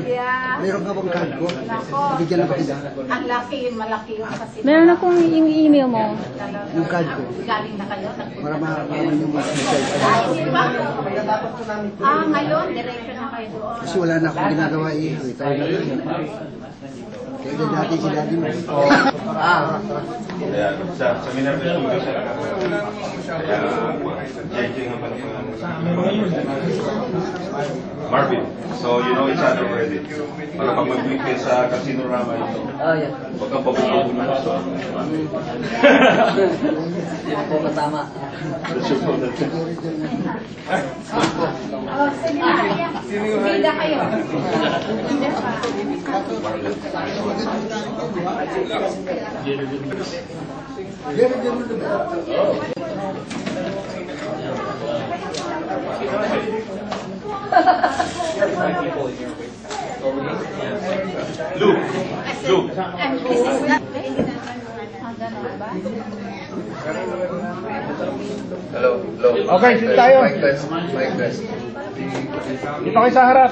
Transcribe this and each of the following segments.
Yeah. Meron ka bang card ko? Nako. Bigyan na ba kita? Ang laki yun, malaki yun kasi. Meron akong yung email mo. Yung card ko. Galing na kayo. Para makakaman yung message. Ay, di ba? Ngayon, diretso na kayo doon. Kasi wala na akong ginagawa eh. Retire na rin. Kaya dati si daddy mo. Kaya sa seminar na studio siya. Kaya changing naman ang Marvin. So you know each other already. Para pag mag-weekend sa Casino Rama ito. Yeah. Huwag kang pabuto na so. Yan po kasama. Sige na, bida kayo. Luke. Hello. Okay, sige tayo. Mic test. Dito kayo sa harap.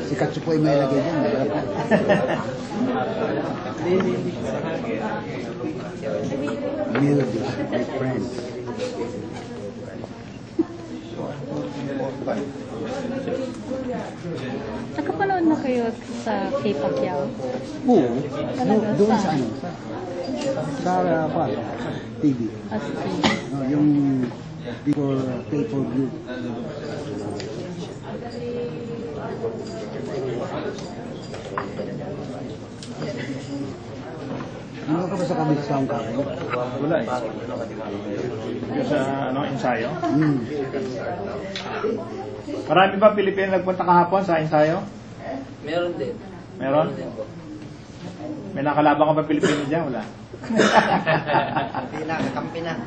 Si Katsu po ay may lagay dyan. Mildy, my friend. Nakapanood na kayo sa K-Pacquiao? Oo. Talaga? Doon sa Saan? ano? Sa TV. As in, Yung before pay-per-view. Ano ka ba sa kabisang ka? Wala eh. Yung sa ensayo. Marami ba Pilipino nagpunta kahapon sa ensayo? Meron din. Meron? din po. May nakalaban ka ba Pilipino dyan? Wala. Kampi na.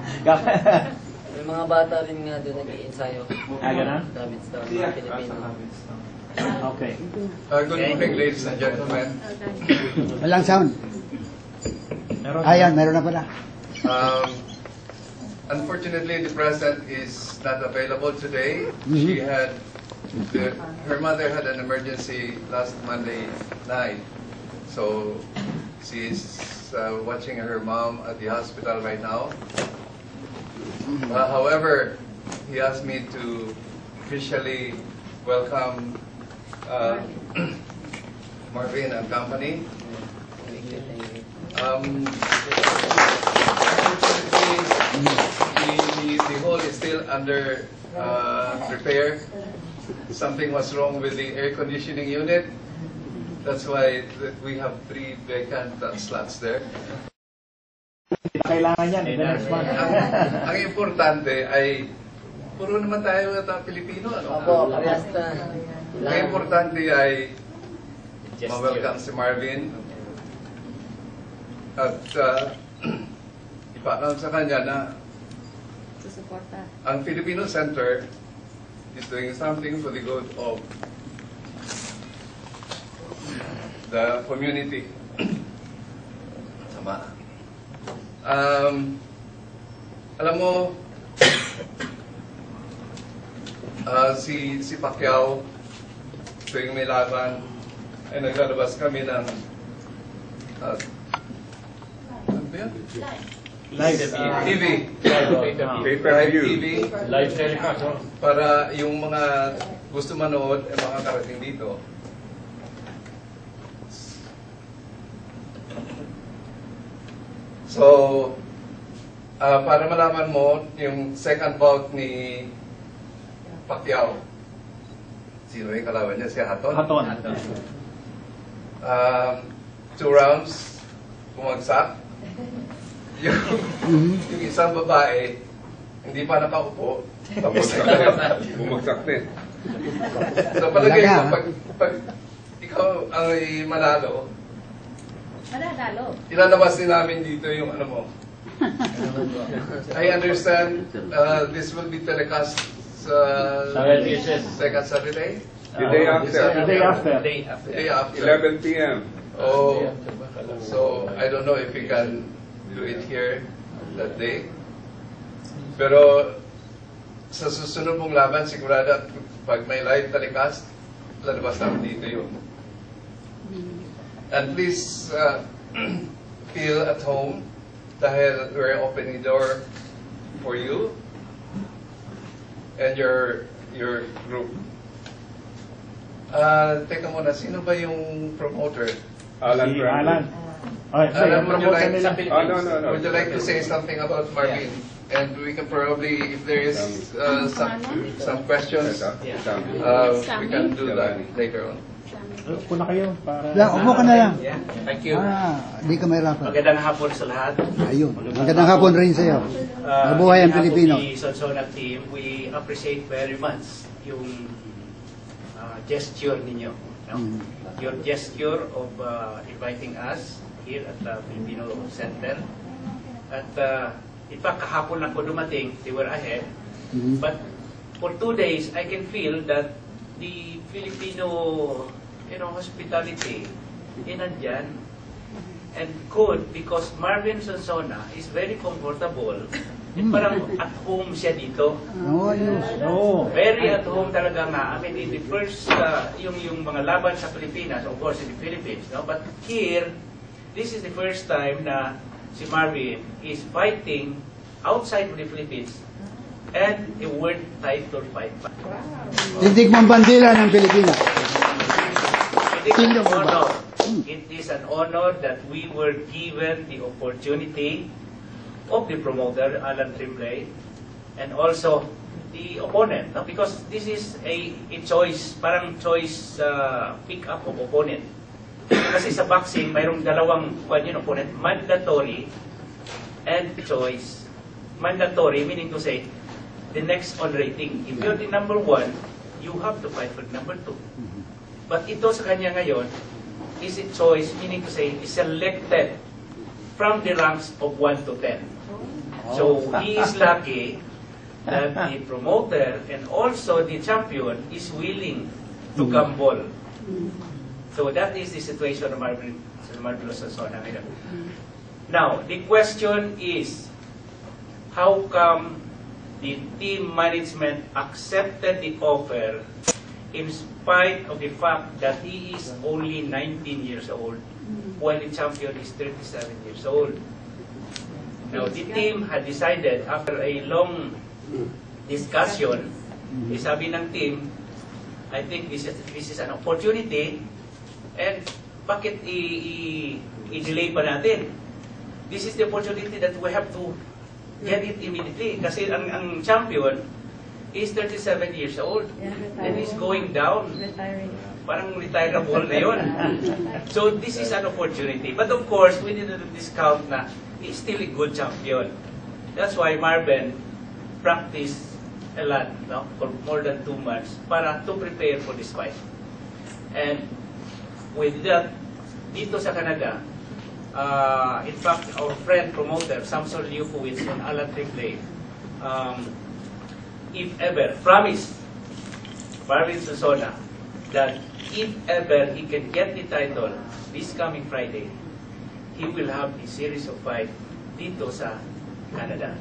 May mga bata rin nga doon nag-i-ensayo. Ganun? David Star, mga Pilipino. Okay. Good morning, ladies and gentlemen. Walang sound. Ayan, meron na pala. Unfortunately, the president is not available today. She had her mother had an emergency last Monday night, so she's watching her mom at the hospital right now. However, he asked me to officially welcome Marvin and company. The hall is still under repair. Something was wrong with the air conditioning unit. That's why we have 3 vacant slots there. Kailangan yan, the next one. Ang importante ay puro naman tayo at Pilipino. Opo, basta. Ang importante ay ma-welcome si Marvin at ipaalam sa kanya na ang Filipino Center is doing something for the good of the community. Sama. Alam mo, si Pacquiao, tuwing may laban, ay naglalabas kami ng ano ba yan? Live TV. Pay-per-view. TV. Live telecast. Para yung mga gusto manood ay makakarating dito. So, para malaman mo yung second bout ni Pacquiao. Sino yung kalaban niya? Si Hatton? Haton. 2 rounds, bumagsak. Yung isang babae, hindi pa nakaupo, tapos bumagsak din. So palagay ko, pag ikaw ay manalo, ilalabas din namin dito yung ano mo, I understand this will be telecast second Saturday? The day after, The day after. The day after. 11 p.m. Oh, so I don't know if we can do it here that day. Pero sa susunod mong laban, sigurado at pag may live telecast, lalabas namin dito yun. And please feel at home dahil we're opening the door for you and your group. Teka muna, sino ba yung promoter? Alan Si Brandon. Alan. Okay, so Alan, yung would you promoter like nila. No. Would you like to say something about Marvin? And we can probably, if there is some questions, we can do that later on. Upo na kayo para... Lang, upo ka na lang. Thank you. Di ka mahirapan. Magandang hapon sa lahat. Ayun. Magandang hapon rin sa'yo. Mabuhay ang Pilipino. On behalf of the Sonsona team, we appreciate very much yung gesture ninyo. No? Your gesture of inviting us here at the Filipino Center. At in fact, kahapon lang po dumating, they were ahead. But for 2 days, I can feel that the Filipino hospitality nandyan and good because Marvin Sonsona is very comfortable and parang at home siya dito. Oo, ayos. Oo. Very at home talaga nga. I mean, in the first, yung mga laban sa Pilipinas, of course, in the Philippines, no? But here, this is the first time na si Marvin is fighting outside of the Philippines and a world title fight. Tindig mong bandila ng Pilipinas. It is an honor that we were given the opportunity of the promoter, Alan Trimley, and also the opponent. No? Because this is a choice, parang choice pick-up of opponent. Kasi sa boxing, mayroong dalawang opponent, mandatory and choice. Mandatory, meaning to say, the next on rating. If you're the number 1, you have to fight for number 2. But ito sa kanya ngayon, is a choice, meaning to say, is selected from the ranks of 1 to 10. So he is lucky that the promoter and also the champion is willing to gamble. So that is the situation of Marvin Sonsona ngayon. Now, the question is, how come the team management accepted the offer in spite of the fact that he is only 19 years old while the champion is 37 years old? Now, the team had decided after a long discussion, sabi ng team, I think this is an opportunity and bakit i-delay pa natin? This is the opportunity that we have to get it immediately kasi ang champion is 37 years old and is going down. Retiring. Parang retireable na yun. So this is an opportunity. But of course, we didn't discount na he's still a good champion. That's why Marvin practiced a lot, no, for more than 2 months para to prepare for this fight. And with that, dito sa Canada, in fact, our friend promoter, Samson Liufowitz and Alan Trimley, if ever, promised Marvin Sonsona that if ever he can get the title this coming Friday, he will have a series of fight dito sa Canada.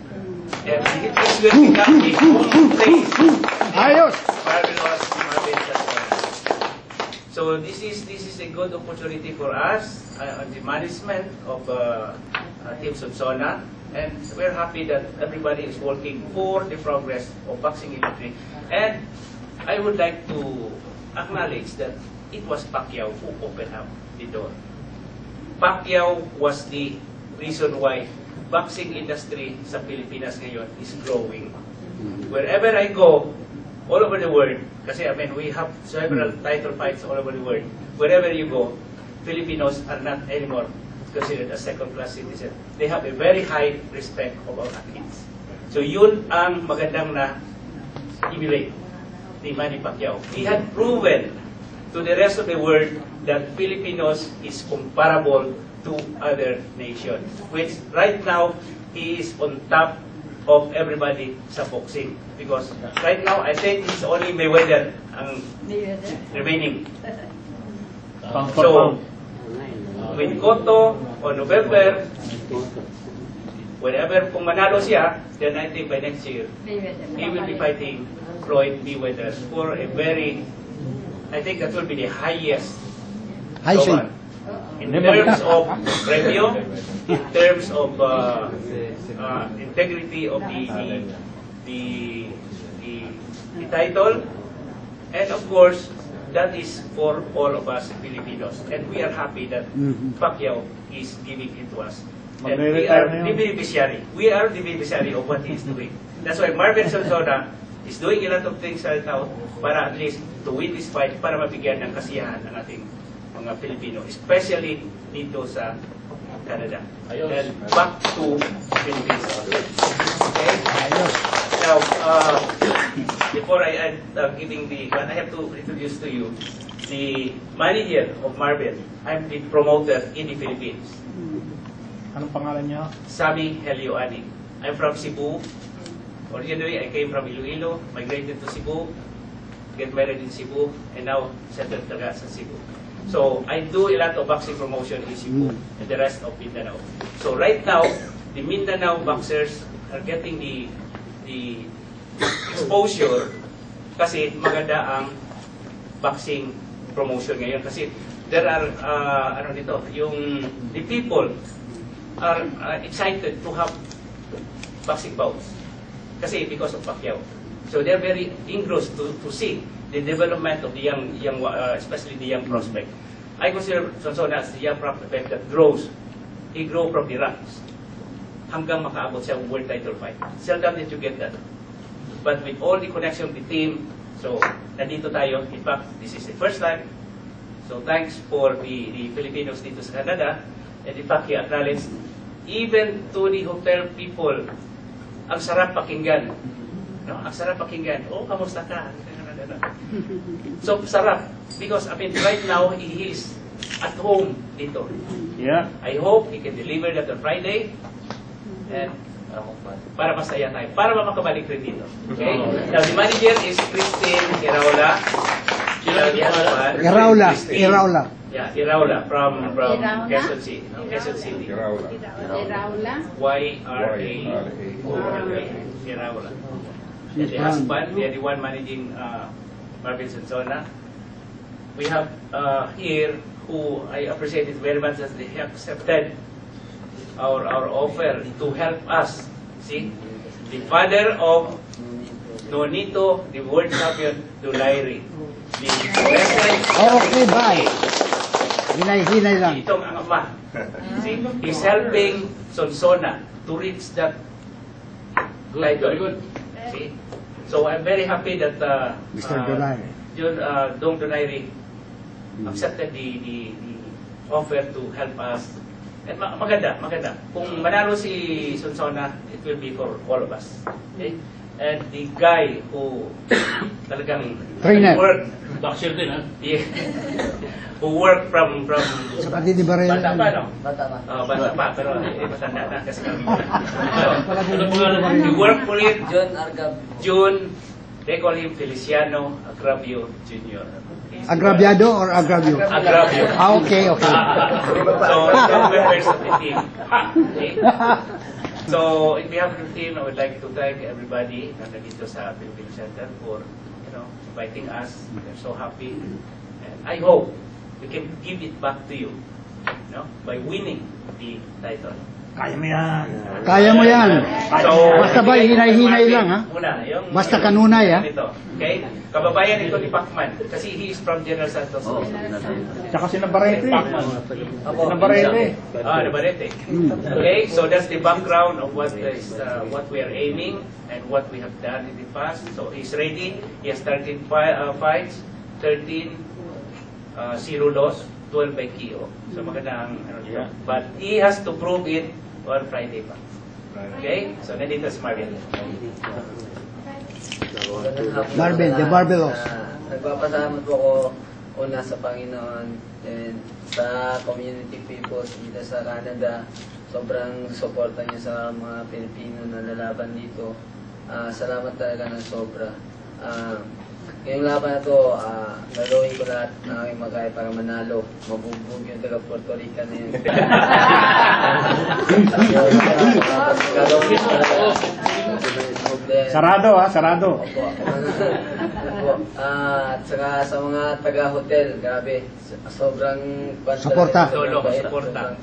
And it will become his home place. Ayos! Marvin Sonsona. So this is a good opportunity for us, the management of Team Sonsona. And we're happy that everybody is working for the progress of boxing industry. And I would like to acknowledge that it was Pacquiao who opened up the door. Pacquiao was the reason why boxing industry sa Pilipinas ngayon is growing. Wherever I go, all over the world, kasi I mean, we have several title fights all over the world. Wherever you go, Filipinos are not anymore considered a second-class citizen. They have a very high respect of our athletes. So yun ang magandang na emulate ni Manny Pacquiao. He had proven to the rest of the world that Filipinos is comparable to other nations, which right now he is on top of everybody sa boxing. Because right now, I think it's only Mayweather ang remaining. Pound for So, pound. with Cotto on November, whenever kung manalo siya, then I think by next year, he will be fighting Floyd Mayweather for a very, I think that will be the highest High Roman. shade. In terms of premium, in terms of integrity of the title, and of course, that is for all of us Filipinos. And we are happy that Pacquiao is giving it to us. And we are the beneficiary. We are the beneficiary of what he is doing. That's why Marvin Sonsona is doing a lot of things right now para at least to win this fight, para mabigyan ng kasiyahan ng ating mga Pilipino, especially dito sa Canada. And back to Philippines. Okay? Now, before I end giving the one, I have to introduce to you the manager of Marvin. I'm the promoter in the Philippines. Anong pangalan niya? Sammy Helioani. I'm from Cebu. Originally, I came from Iloilo, migrated to Cebu, get married in Cebu, and now settled talaga sa Cebu. So, I do a lot of boxing promotion in Cebu and the rest of Mindanao. So, right now, the Mindanao boxers are getting the exposure kasi maganda ang boxing promotion ngayon. Kasi there are, the people are excited to have boxing bouts. Kasi because of Pacquiao. So they're very engrossed to see the development of the young especially the young prospect. I consider Sonsona as the young prospect that grows. He grows from the ranks hanggang makaabot siya world title fight. Seldom did you get that. But with all the connection with the team, so nandito tayo. In fact, this is the first time. So thanks for the Filipinos dito sa Canada. And in fact, he acknowledged even to the hotel people, ang sarap pakinggan. No? Ang sarap pakinggan. Oh, kamusta ka? So, sarap. Because, I mean, right now, he is at home dito. Yeah. I hope he can deliver that on Friday. And para masaya tayo. Para makabalik rin dito. Okay? Now, the manager is Christine Iraola. Iraola. Christine. Iraola. Yeah, Iraola from Iraola? Quezon City. Quezon City. Iraola. Raula. Y-R-A. Iraola. And the husband, they are the one managing Marvin Sonsona. We have here who I appreciate it very much as they have accepted our offer to help us. See, the father of Nonito, the world champion, Dulairi. The reference. Okay, bye. Hinay-hinay lang. Itong ang ama. See, he's helping Sonsona to reach that title. See? So I'm very happy that Mr. Dulairi. Dong Dulairi accepted the offer to help us. And maganda. Kung manalo si Sonsona, it will be for all of us. Okay? And the guy who talagang Trainer. worked, boxer din, ha? Who worked from Sa Pati di Barrera. bata pa, no? Bata pa, pero matanda na kasi kami. He worked for it. June, they call him Feliciano Agravio Jr. Agraviado or Agravio? Agravio. Okay. So, the members of the team. Okay? So, in behalf of the team, I would like to thank everybody na nandito sa Philippine Center for, inviting us. We're so happy. And I hope we can give it back to you, by winning the title. Kaya mo yan. Kaya mo yan. So, Basta ba, hinay-hinay lang, ha? Muna, yung, Basta kanunay, ha? Ito, okay? Kababayan ito ni Pacman. Kasi he is from General Santos. Tsaka si Navarrete. Pacman. Navarrete. Navarrete. Okay, so that's the background of what is what we are aiming and what we have done in the past. So he's ready. He has 13 fights, 13 0 loss, 12 by KO. So magandang But he has to prove it on Friday pa. Okay? So nandito si Marvin. Marvin, the Barbelos. Nagpapasalamat po ako una sa Panginoon, and sa community people dito sa Canada. Sobrang suporta niya sa mga Pilipino na lalaban dito. Salamat talaga ng sobra. Ngayong laban na to, gagawin ko lahat na aking magkaya para manalo. Mabugbog yung taga Puerto Rican na yun. Gagawin ko lahat. Sarado sarado. Opo. Opo. At saka sa mga taga-hotel, grabe. Sobrang Suporta. Suporta.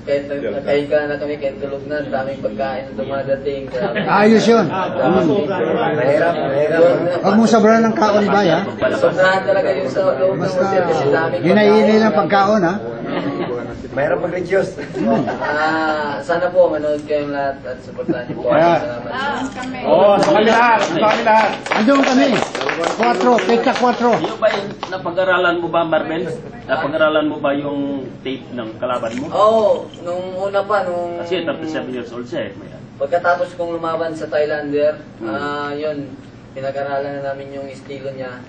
Kahit nakahiga na kami, kahit tulog na, daming pagkain na dumadating. Grabe. Ayos yun. Mahirap. Huwag mong sobrahan ng kaon ba, ha? Sobrahan talaga yung sa loob ng Basta, hotel kasi daming hinay-hinay lang pagkaon, ha? Mayroon mag-reduce. Sana po manood kayong lahat at supportahan niyo po. Ayan. Salamat. Sa kami lahat. Andun kami. 4, pecha 4. Yung ba yung napag-aralan mo ba, Marvel? Napag-aralan mo ba yung tape ng kalaban mo? Oo, nung una pa, nung... Kasi 37 years old siya eh. Pagkatapos kong lumaban sa Thailander, yun, pinag-aralan na namin yung estilo niya.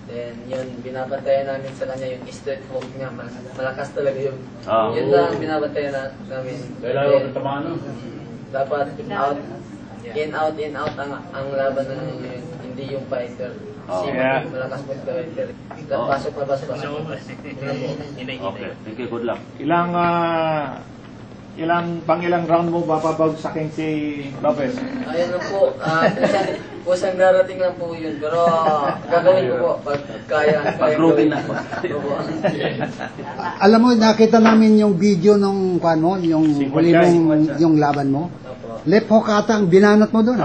Then, yun, binabantayan namin sa kanya yung straight hook niya. Malakas talaga yun. Yun lang binabantayan namin. Then, dapat out, in out ang laban ng hindi yung fighter. Kasi malakas po yung fighter. Pasok. Okay, thank you, good luck. Ilang round mo bababagsakin si Lopez? Ayun lang po, kusang darating lang po yun. Pero gagawin ko po pag kaya. Pag-proven na. Alam mo, nakita namin yung video nung mo, yung huli mong yung laban mo. Left hook ata ang binanat mo doon.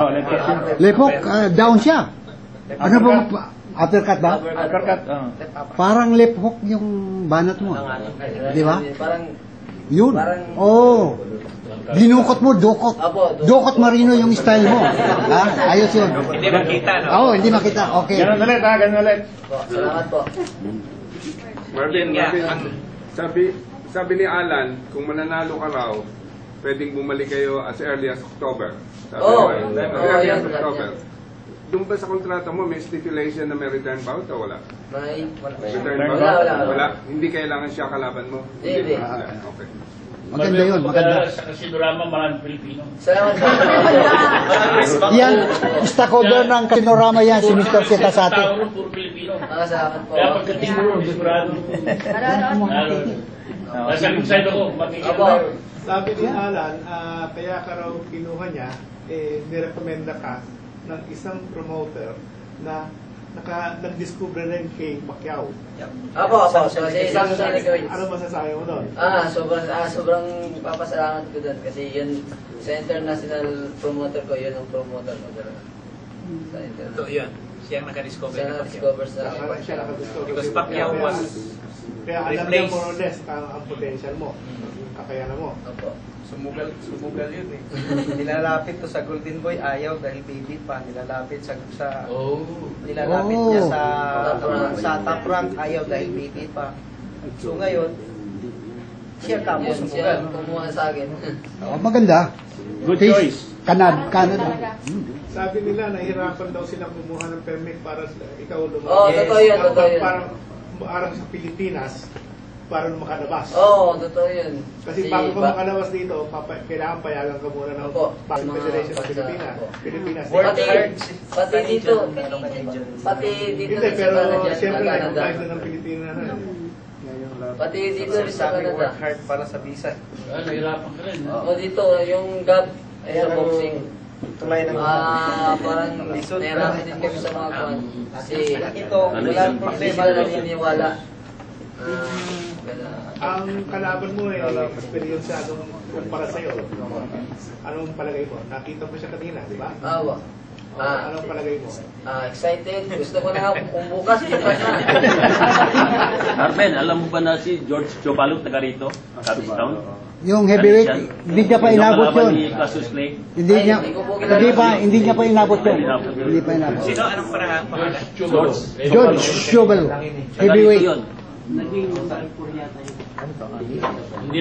Left hook, down siya. Ano ba? Uppercut ba? Uppercut. Parang left hook yung banat mo. Di ba? Parang Yun. Dinukot mo, dukot. Dukot marino yung style mo. Ayos yun. Hindi makita, no? Oo, hindi makita. Okay. Ganun ulit. Salamat po. Marvin, sabi ni Alan, kung mananalo ka raw, pwedeng bumalik kayo as early as October. As early as October. Doon ba sa kontrata mo, may stipulation na may return bout o wala? Return bout? Wala. Hindi kailangan siya kalaban mo? Hindi. Okay. Maganda yun, maganda. Sa Kasinorama, maraming Pilipino. Salamat po. Yan, stakeholder ng Kasinorama yan, si Mr. Setasati. Puro Pilipino. Salamat po. Kaya pagdating mo, sigurado. Nasa side ako, makikita. Sabi ni Alan, kaya ka raw kinuha niya, nirekomenda ka ng isang promoter na nag-discover rin kay Pacquiao. Apo. Kasi isang gawin. Ano masasabi mo doon? Sobrang papasalamat ko doon kasi yun, sa international promoter ko, yun ang promoter ko talaga. Sa international. Ito yun. Siya ang nakadiscover. Siya na-discover sa Siya nakadiscover. Because Pacquiao was Kaya alam niya more or less ang potential mo, kakayanan mo. Apo. Sumugal yun eh. Nilalapit to sa Golden Boy, ayaw dahil baby pa. Nilalapit niya sa top rank, ayaw dahil baby pa. So ngayon, siya kamo Siya sumugal. kumuha sa akin. Maganda. Good choice. Canada. Sabi nila, nahirapan daw sila kumuha ng permit para ikaw lumabas. Oo, totoo yun. Parang sa Pilipinas, para makalabas. Oo, totoo yun. Kasi bago ka makalabas dito, kailangan payagan ka muna ng Federation of Pilipinas. Pati dito Hindi, pero siyempre recognize na ng Pilipinas na. Pati dito rin sa Sabi Canada. work hard para sa visa. Nahirapan ka rin. O dito, yung gab, sa boxing. Tulay ng Parang nahirapan din kami sa mga kwan. Kasi ito, walang problema wala lang lang naniniwala. Ang kalaban mo experience anong kumpara sa'yo. Anong palagay mo? Nakita mo siya kanina, di ba? Awa. Anong palagay mo? Excited. Gusto ko na kung bukas na. Arben, alam mo ba na si George Chobalog taga rito? Capiz Town? Yung heavyweight, hindi niya pa inabot yun. Cassius Clay? Hindi niya pa inabot yun. Hindi pa inabot. Sino? Anong pangalan? George Schobel. Taga rito Heavyweight. yun. Hindi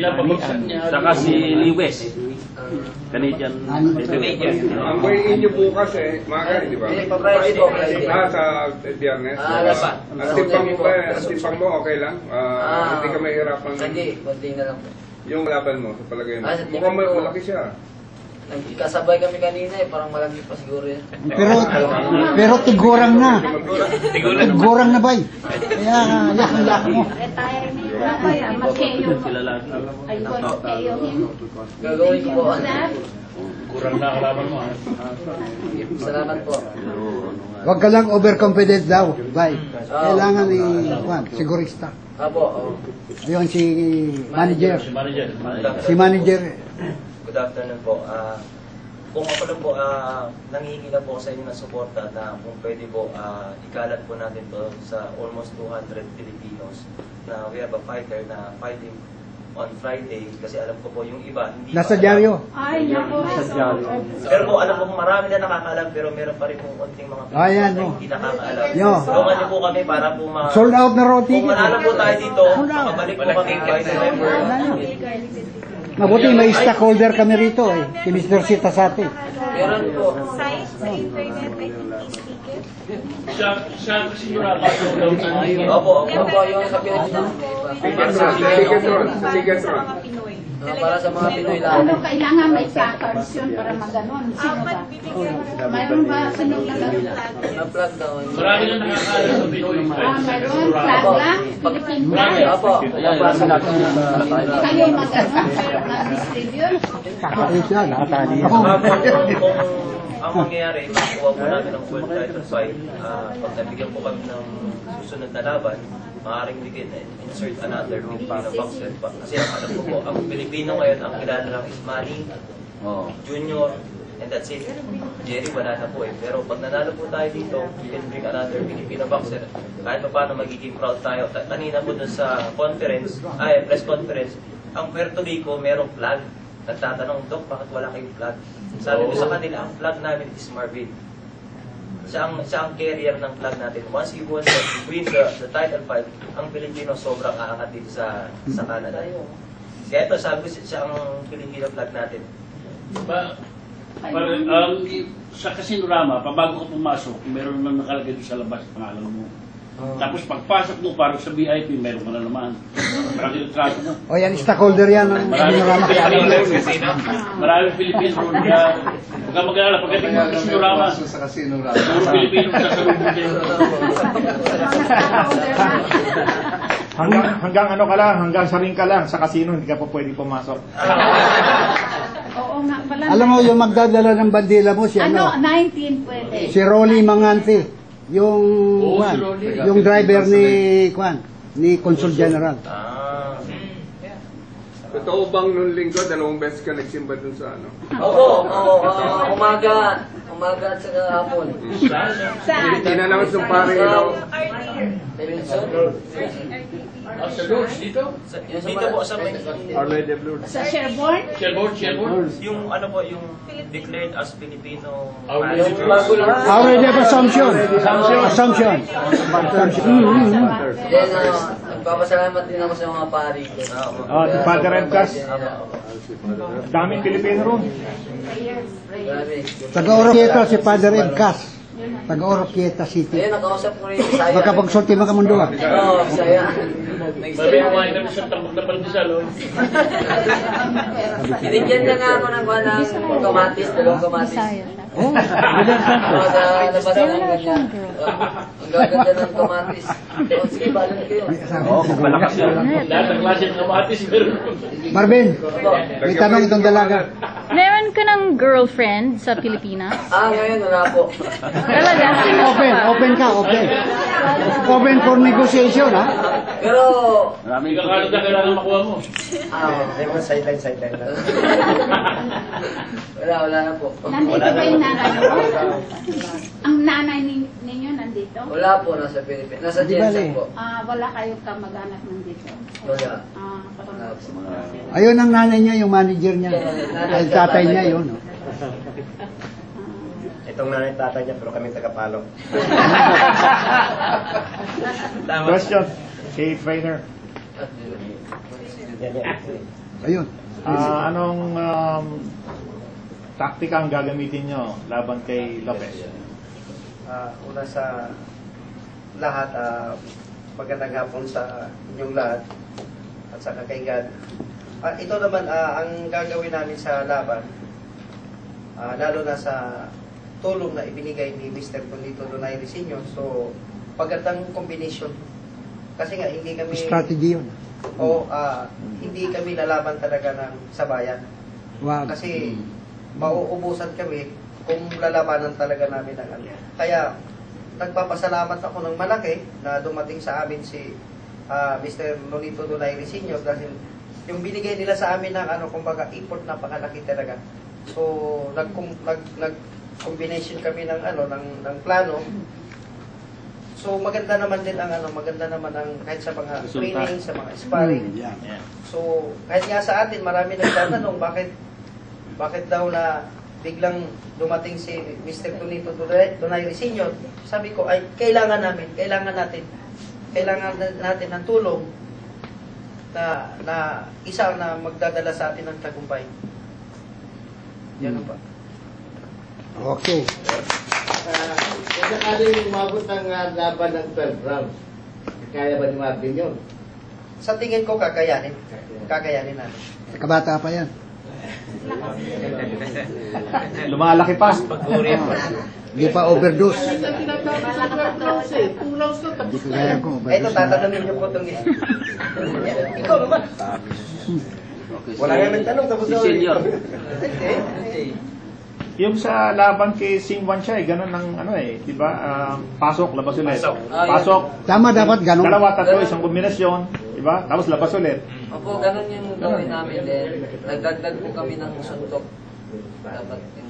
na pabagsak niya. Saka si Liwes. Canadian. Ang way inyo bukas maaga, di ba? Hindi, pa-Friday po, Friday. Sa Biyernes? Laban. Ang timpang mo, okay lang? Hindi ka mahirapan? Hindi, konti na lang po. Yung laban mo, sa palagay mo? Sa tingin Mukhang ko- malaki siya. Nagkasabay kami kanina parang malaki pa siguro yan. Pero tigurang na. Tigurang na bay. Kaya yak mo. Sila lang. Gagawin ko po. Kurang na kalaban mo. Salamat po. Huwag ka lang overconfident daw, bay. Kailangan sigurista. Apo, Ayun si manager. Si manager. Si manager. Good afternoon po. Kung ako lang po, nangihingi na po sa inyo ng suporta na kung pwede po, ikalat po natin to sa almost 200 Filipinos na we have a fighter na fighting on Friday kasi alam ko po yung iba hindi Nasa pa dyaryo. Ay, nako. pero po alam ko marami na nakakaalam pero meron pa rin pong konting mga Ayan, na mo. hindi nakakaalam. Yo. Tulungan niyo po kami para po Sold out na raw kung ticket. manalo po tayo dito, makabalik po kami by November. Mabuti may stockholder kami rito si Mr. Sitasati. meron po. Site sa internet, may ticket. Siya sigurado daw sa Opo, yung sa Pilipinas. Ticketron. Para sa mga Pinoy lang. Kailangan may placards yun para maganon. Sino ba? Mayroon ba sunod na Na-plug daw. Marami na nakakaalam sa Pinoy. mayroon flag lang? Philippine flag? Opo. Kayo maganon pero mag-distribute? Kakait siya, nakatali. Kung ang mangyayari, makuha po namin ng world title fight, pag nabigyan po kami ng susunod na laban, maaaring bigyan insert another Filipino boxer pa. Kasi alam ko po, ang Pilipino ngayon, ang kilala lang is Manny, Junior, and that's it. Jerry, wala na po Pero pag nanalo po tayo dito, we can bring another Filipino boxer. Kahit pa paano magiging proud tayo. Kanina po dun sa press conference, ang Puerto Rico merong flag. Nagtatanong, Dok, bakit wala kayong flag? Sabi ko sa kanila, ang flag namin is Marvin. Siya ang carrier ng flag natin. Once he wins the title fight, ang Pilipino sobrang aangat dito sa Canada. Kaya ito, sabi ko siya ang Filipino flag natin. Sa Casinorama, pabago ka pumasok, meron na nakalagay doon sa labas, pangalan mo. Tapos pagpasok mo, parang sa VIP, meron ka na naman. Parang ilutrato mo. O yan, stockholder yan. Maraming Pilipino ron. Huwag ka mag-alala, pagdating mo sa Casinorama, puro Pilipino sa salubong din. Hanggang ano ka lang, hanggang sa ring ka lang, sa casino, hindi ka pa pwede pumasok. Oo nga pala. Alam mo, yung magdadala ng bandila mo, si Ano, 19 pwede. Si Rolly Mangante. Yung driver ni Consul General. Totoo bang nung linggo, 2 beses ka nagsimba dun sa ano? Oo, umaga at saka hapon. Saan? Tinanong sa pare ilaw. Sa Lourdes, dito? Dito po sa Sa Sherborne? Sherborne. Yung ano po, yung declared as Filipino. Already have Assumption. Assumption. Then, nagpapasalamat din ako sa mga pari ko. Father and Cass, daming Pilipino ron. Grabe. Taga-Oroquieta si Father Ed Cas. Taga-Oroquieta City. Ayun, nakausap ko rin yung Bisaya. Baka pagsulti mo ka mundo ah. Oo, Bisaya. Mabi kumain kami sa tambak na pandesal. Binigyan na nga ako ng kamatis, 2 kamatis. Oh, Sa labas ng ganyan. Ang gaganda ng kamatis. Sige, balan kayo. Malakas yan. Lahat ng klase ng kamatis. Marvin, may tanong itong dalaga. Meron ka ng girlfriend sa Pilipinas? Ngayon wala po. Talaga? Sino Open ka. Open for negotiation, ha? Pero, Maraming kakalad na kailangan makuha mo. Sideline lang. wala na po. Nandito ba yung nanay mo? Ang nanay ninyo nandito? Wala po, nasa Pilipinas. Nasa Jensen po. Wala kayong kamag-anak nandito? Wala. Ayun ang nanay niya, yung manager niya. Ang tatay niya, yun. No? Itong nanay tatay niya, pero kami tagapalo. Question. kay trainer. Ayun. Anong taktika ang gagamitin nyo laban kay Lopez? Una sa lahat, magandang hapon sa inyong lahat at sa kay God. Ito naman, ang gagawin namin sa laban, lalo na sa tulong na ibinigay ni Mr. Tonito Donaire Sr. So, pagandang combination. Kasi nga, hindi kami... Strategy yun. Hindi kami lalaban talaga ng sabayan. Wow. Kasi, mauubusan kami kung lalabanan talaga namin ng ano. Kaya, nagpapasalamat ako ng malaki na dumating sa amin si Mr. Nonito Donaire Sr. dahil yung binigay nila sa amin ng kumbaga, effort napakalaki talaga. So, nag-combination kami ng ng plano. So, maganda naman din ang maganda naman ang kahit sa mga training, sa mga sparring. So, kahit nga sa atin, marami nagtatanong bakit daw na biglang dumating si Mr. Tonito Donaire Sr. Sabi ko, ay kailangan natin ng tulong na isa na magdadala sa atin ng tagumpay. Yan pa. Okay. Kung sakaling umabot ng laban ng 12 rounds, kaya ba ni Martin yun? Sa tingin ko, kakayanin. Kakayanin natin. Kabata pa yan. Lumalaki pa. Hindi pa overdose. Hindi ko kaya ko overdose. Ito, tatanungin niyo po itong ikaw naman. Wala nga nagtanong, tapos Si Senior. Yung sa laban kay Sing Wanchay, ganun ang di ba? Pasok, labas ulit. Pasok. Tama, dapat ganun. Dalawa, tatlo, isang kombinasyon, di ba? Tapos labas ulit. Opo, ganun yung gawin namin din. Nagdagdag po kami ng suntok. Dapat yung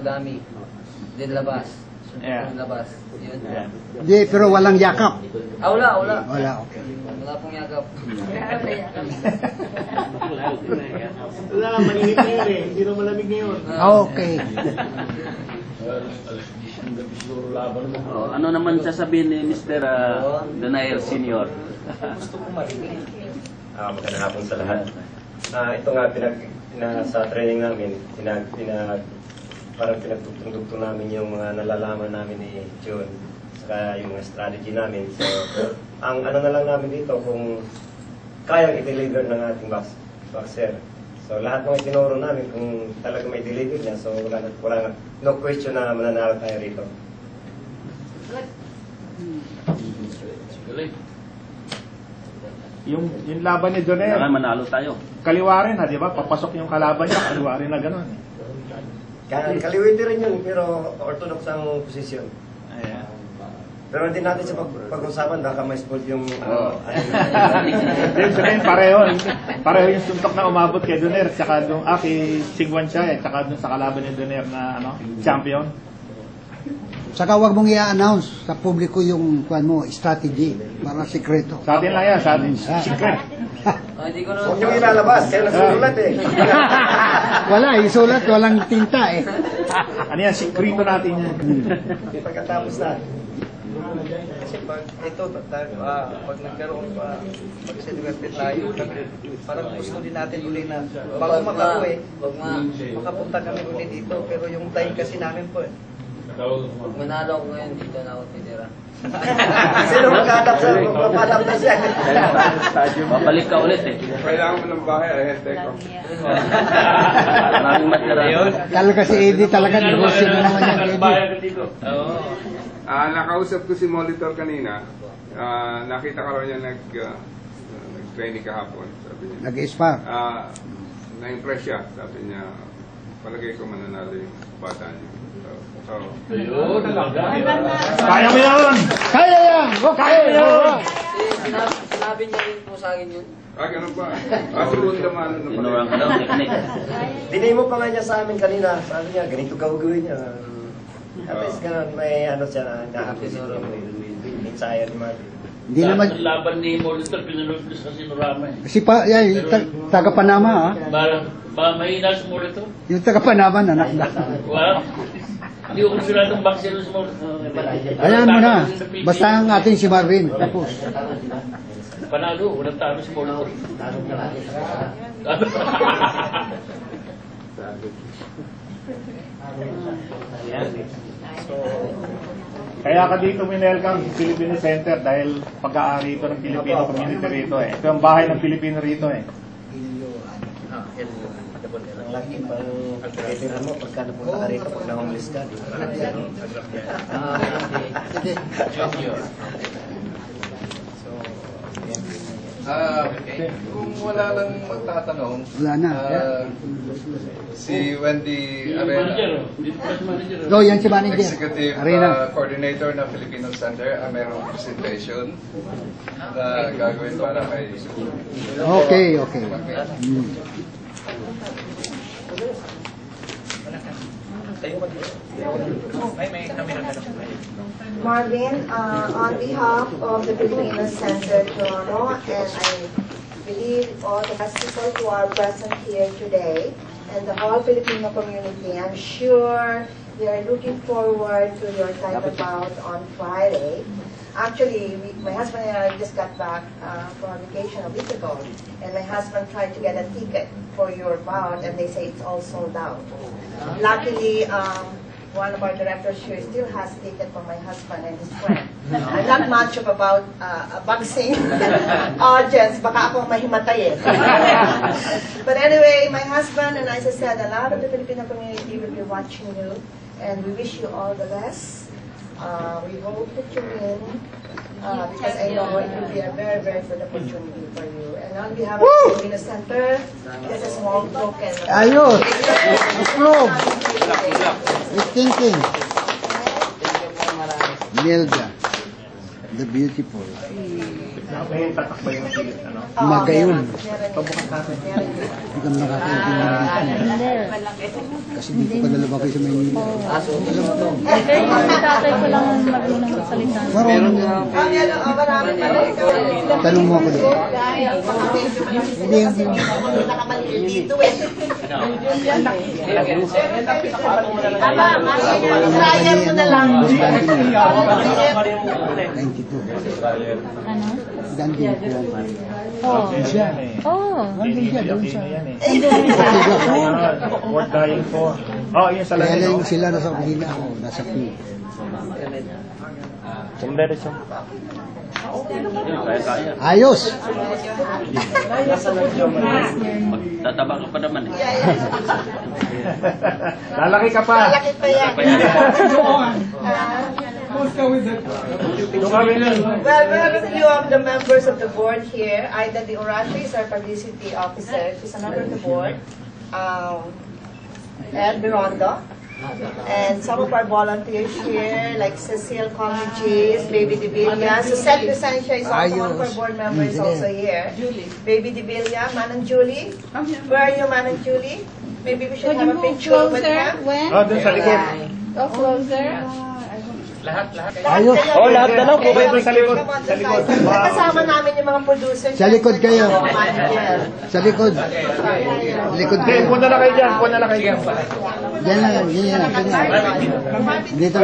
madami. Din labas. Suntok labas. Yun. Hindi, pero walang yakap. Wala. Wala, okay. Wala pong yakap. Wala, mainit ngayon eh. Hindi na malamig ngayon. Okay. Ano naman sasabihin ni Mr. Donaire Sr.? Gusto kong marinig. Magandang hapon sa lahat. Ito nga, sa training namin, parang pinagtugtong namin yung mga nalalaman namin ni June, saka yung mga strategy namin. So, ang na lang namin dito, kung kayang i-deliver ng ating boxer. So, lahat ng itinuro namin, kung talaga may deliver niya, so no question na mananalo tayo rito. Yung laban ni Donaire, manalo tayo. Kaliwa rin di ba? Papasok yung kalaban niya, kaliwa rin na gano'n. Kaliwiti rin yun, pero orthodox ang posisyon. Pero hindi natin sa pag-usapan, baka may spot yung... Sabihin, pareho yung suntok na umabot kay Donaire, tsaka kay Sing Wanchay, tsaka dun sa kalaban ni Donaire na champion. Saka wag mong i-announce sa publiko yung strategy para sikreto. Sa atin lang yan, sa atin. Secret. Huwag nyo ilalabas, kaya nasulat eh. Wala, isulat, walang tinta eh. Ano yan, sikreto natin yan. Pagkatapos na. Kasi pag nagkaroon pa, pag-celebrate tayo, parang gusto din natin uli na, bago makauwi, makapunta kami uli dito, pero yung time kasi namin po Pag manalo ko ngayon, dito na ako titira. Sino magkadap na siya? Babalik ka ulit eh. Kailangan mo ng bahay, ahente ko. Maraming matira. Talaga si Eddie, talaga negosyo na naman yan, Eddie. Nakausap ko si Molitor kanina. Nakita ko rin niya nag-training kahapon. Sabi niya. Nag-spar. Na-impress siya. Sabi niya, palagay ko mananalo yung bata niya. Ayun, kaya mo yun! Kaya yan! Kaya yan! Sinabi niya rin po sa akin yun. Ganun ba? Segunda mano na pala. Tinurang ka daw, teknik. Dinay mo pa nga niya sa amin kanina. Sabi niya, ganito gawin niya. At least ganun, may siya na na-happy siguro. Insaya ni Martin. Hindi naman. Laban ni Molitor, pinanood ko sa Sinorama eh. Si taga-Panama Ba mahina si Molitor? Yung taga-Panama, anak na. Well, Hindi ko konsideradong boxer sa mga... Ayan mo na. Basta ang ating si Marvin. Tapos. Panalo, walang talo sa mga... Kaya ka dito minelcome sa Filipino Center dahil pag-aari ito ng Filipino community rito eh. Ito ang bahay ng Filipino rito eh. Ang laki pang calculator mo pagka napunta ka rito pag na-homeless ka. Di ba? Kung wala lang magtatanong, Wala na. si Wendy Arena, Yan si manager. Executive Arena. Coordinator ng Filipino Center, mayroong presentation na gagawin para kay... Okay. Marvin, on behalf of the Filipino Center Toronto, and I believe all the best people who are present here today, and the whole Filipino community, I'm sure they are looking forward to your title bout on Friday. Actually, my husband and I just got back from vacation a week ago, and my husband tried to get a ticket for your bout, and they say it's all sold out. Luckily, one of our directors here still has ticket for my husband and his friend. I'm not much of about a boxing audience, baka ako mahimatay eh. But anyway, my husband and as I said, a lot of the Filipino community will be watching you, and we wish you all the best. We hope that you win, because I know it will be a very, very good opportunity for you. And on behalf of the Filipino Center, this is a small token. Ayos! Approve! It's thinking. Nelda, the beautiful. Magayon. Hindi ka nakakaintindi. Kasi dito ka nalabang kayo sa Maynila. Pero yung tatay ko lang marunong magsalita. Marunong yan. Tanong mo ako doon. Hindi. Sayang mo na lang. 92. Ano? Dandin ko. Oh. Siya. Oh. Nandun siya, doon siya. Worth dying for. Yun sa Kaya lalim. lang sila nasa Pilipinas ako, nasa P. Ayos! Tataba ka pa naman eh. Lalaki ka pa. Lalaki pa yan. Well, we have a few of the members of the board here. Ida De Oracio is our publicity officer. She's a member of the board. Ed Birondo. And some of our volunteers here, like Cecile Comigis, Baby De Villa. Suzette Vicencio is also one of our board members also here. Baby De Villa, Manang Julie. Where are you, Manang Julie? Maybe we should have a picture with her. Doon sa likod. Go closer. Lahat. Ayos! Lahat na lang po kayo sa likod. Sa likod. Kasama namin yung mga producers. Sa likod kayo. Sa likod. Likod kayo. Punta na kayo dyan. Punta na kayo dyan. Yan lang. Dito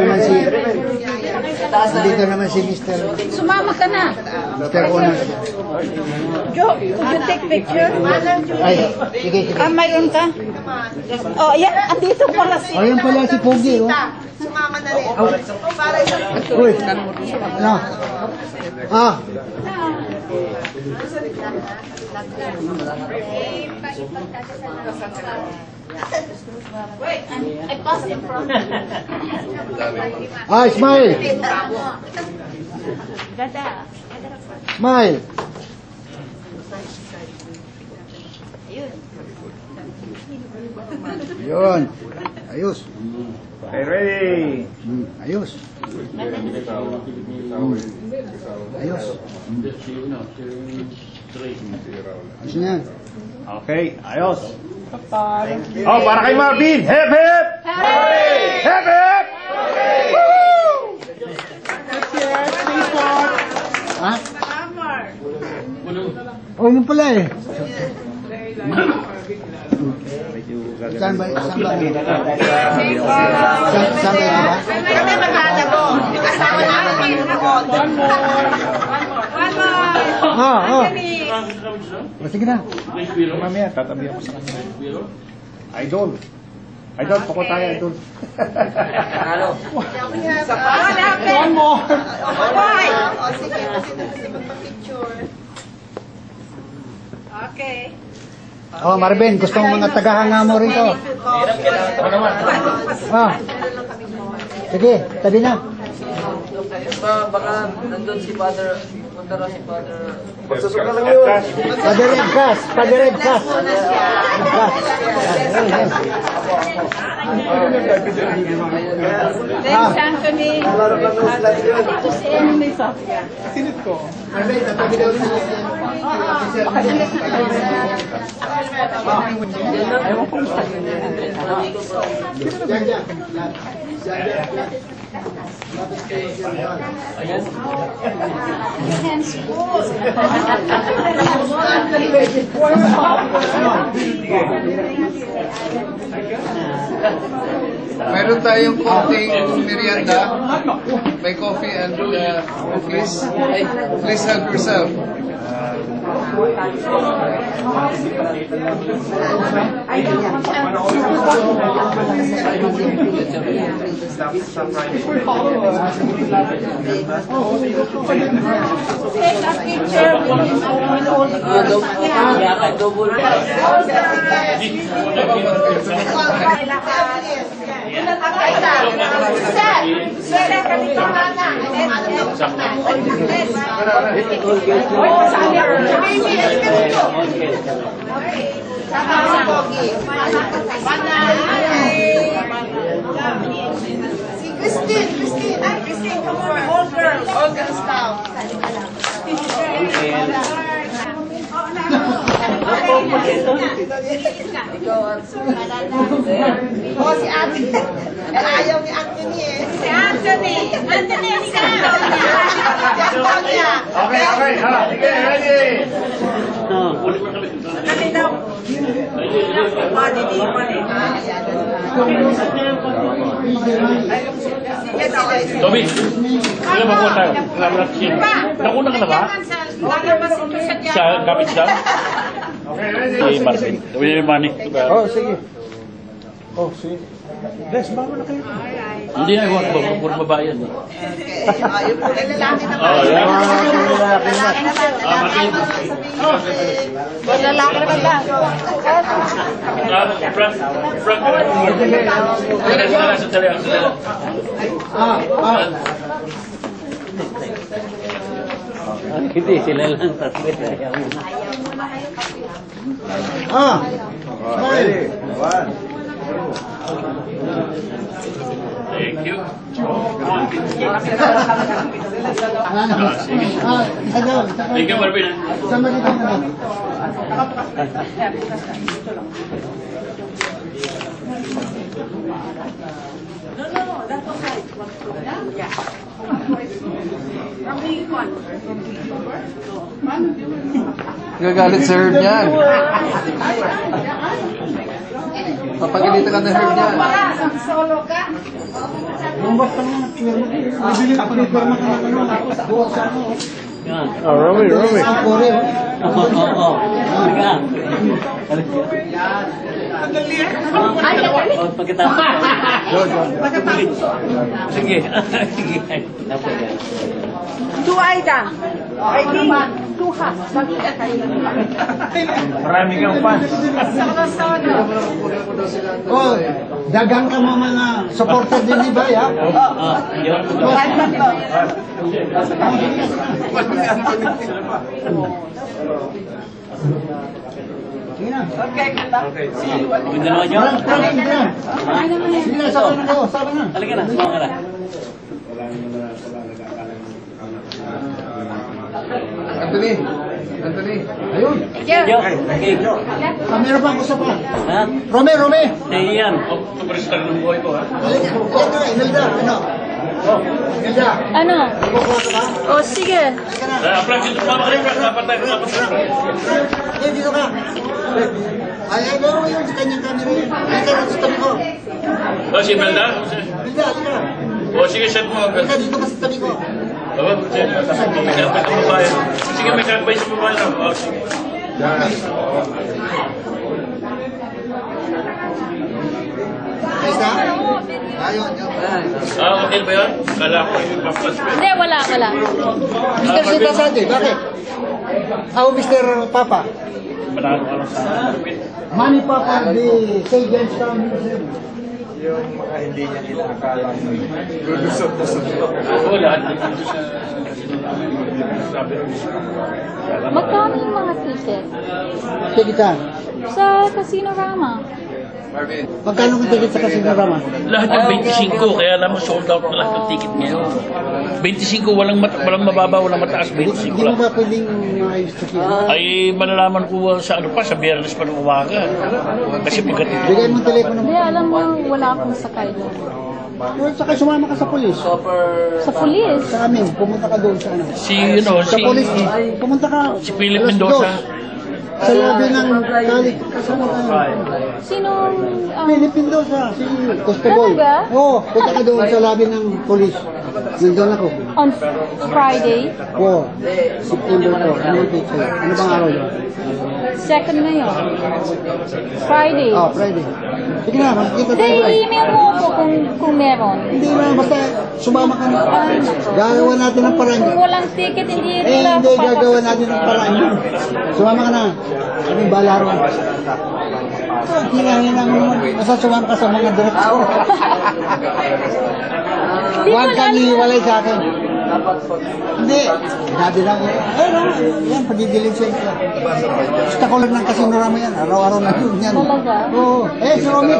naman si Mr. Sumama ka na. Mr. Onas. Jo, could you take picture? Ay, sige. Mayroon ka? Oh, yan. Andito pala si... Ayun pala si Pogi, oh. Sumama na rin. Para sa... Uy, ano? Wait, I paused in front. Smile! Gada. Smile! Yun. Ayos. Okay, ready? Ayos. Ayos. Ayos na yan. Okay, ayos. Para kay Marvin! Hep, hep! Hep, hep! Ha? Oh, yun pala eh. Saan ba? Saan ba? Saan ba? Kami magtatago. Kasama namin. Sige na. Mamaya, tatabi ako sa kanya. Idol. Idol, pako tayo, idol. Ano? One more. Why? Sige, picture. Okay. Oh, Marvin, gusto mong mga tagahanga mo rito. Sige, tabi na. Baka nandun si Father, punta raw si Father. Magsusok na lang yun. Father Edcas, Father Edcas. Thanks, Anthony. Ito si Emily Sofia. Sinit ko. Ewan ko gusto Meron tayong konting merienda. May coffee and please help yourself. take a picture with all the Double. Christine, come on, all girls down. Oh, si Ate. Ayaw ni Anthony eh. Si Anthony, ikaw. Okay. Sige, ready. Kami daw. Toby, sila ba po tayo? Nakuna ka na ba? Lalabas ito sa Sa kapit siya? Okay, ready. Si Marvin. William Manny. Oh, sige. Oh, sige. Des, bago na kayo. Hindi na, huwag ba? Puro babae yan. Ayaw po na lalaki naman. Oh, yan. Lalaki naman lang. Hindi, sila lang. Ready. 1. Thank you. Thank you, Marvin. Sama kita mo. No, that's okay. Gagalit sa Herb niyan. Papagalitan ka ng Herb niyan. Solo ka? Oh, Romy. Sige. Tu Aida. I think two halves. Marami kang fans. Solo. Oh, dagang ka mo mga supporter din ni Bay, ha? Sige na. Yung dalawa nyo? Sige na, sabi na ko, sabi na. Halika na, sumama ka na. Anthony. Ayun. Okay. Meron pa ako sa pa. Ha? Rome. Yan. Superstar ng buhay ko, ha? Imelda, ano? Imelda. Ano? O, sige. Frank, dito sumama ka rin, Frank. Dapat tayo. Dito ka. Ay, laro mo yun sa kanyang camera yun. Ay, kaya sa tabi ko. O, si Belda? Bilda, halika. O, sige, set mo. Halika, dito ka sa tabi ko. Oo, sige. May kapit ang babae. Sige, may kapit sa babae. O, sige. Ayos na? Ayun, yun. Okay ba yun? Kala ko yung papas. Hindi, wala. Mr. Sita Sandy, bakit? Ako, Mr. Papa. Manalo ka lang sa Manny Papa, the Sagan Star Museum. Yung mga hindi niya kinakalang lulusot na sa ito. Oo, lahat dito sa... Magkano yung mga ticket? Sige ka. Sa Casino Rama. Marvin. Magkano ang ticket sa Casino Rama? Lahat ng 25, kaya alam mo, sold out na lahat ng ticket ngayon. 25, walang mababa, walang mataas, 25 Hindi mo lang. ba pwedeng maayos sa kino? Ay, malalaman ko sa ano pa, sa Biyernes pa ng umaga. Kasi pagkatito. Bigay mo ang telepono mo. Hindi, alam mo, wala akong sakay doon. Saka sumama ka sa polis. Sa pulis? Sa amin, pumunta ka doon sa ano. Sa polis, pumunta ka. Si Philip Mendoza. Sa labi ng kalik, kasama ka. Sino? Philip Mendoza, si Constable. Talaga? Oo, punta ka doon sa labi ng polis. Nandun ako. On Friday? Oo, September 4. Ano yung picture? Ano bang araw yun? Second ngayon. Friday. Oh, Friday. Sige na, magkita Hindi, tayo. i-email mo ako kung meron. Hindi na, basta sumama ka na. Gagawa natin ng paraan. Kung walang ticket, hindi Eh, nila hindi, ako gagawa natin ng paraan yun. Sumama ka na. Kaming balaro. Hinahinang mo. Basta sumama ka sa mga direktor. Huwag kang iwalay sa akin. Hindi. Sabi lang, yan, pagdidiligensya ko. Gusto ko lang ng Casino Rama yan. Araw-araw na yun yan. Talaga? Oo. Eh, si Romy.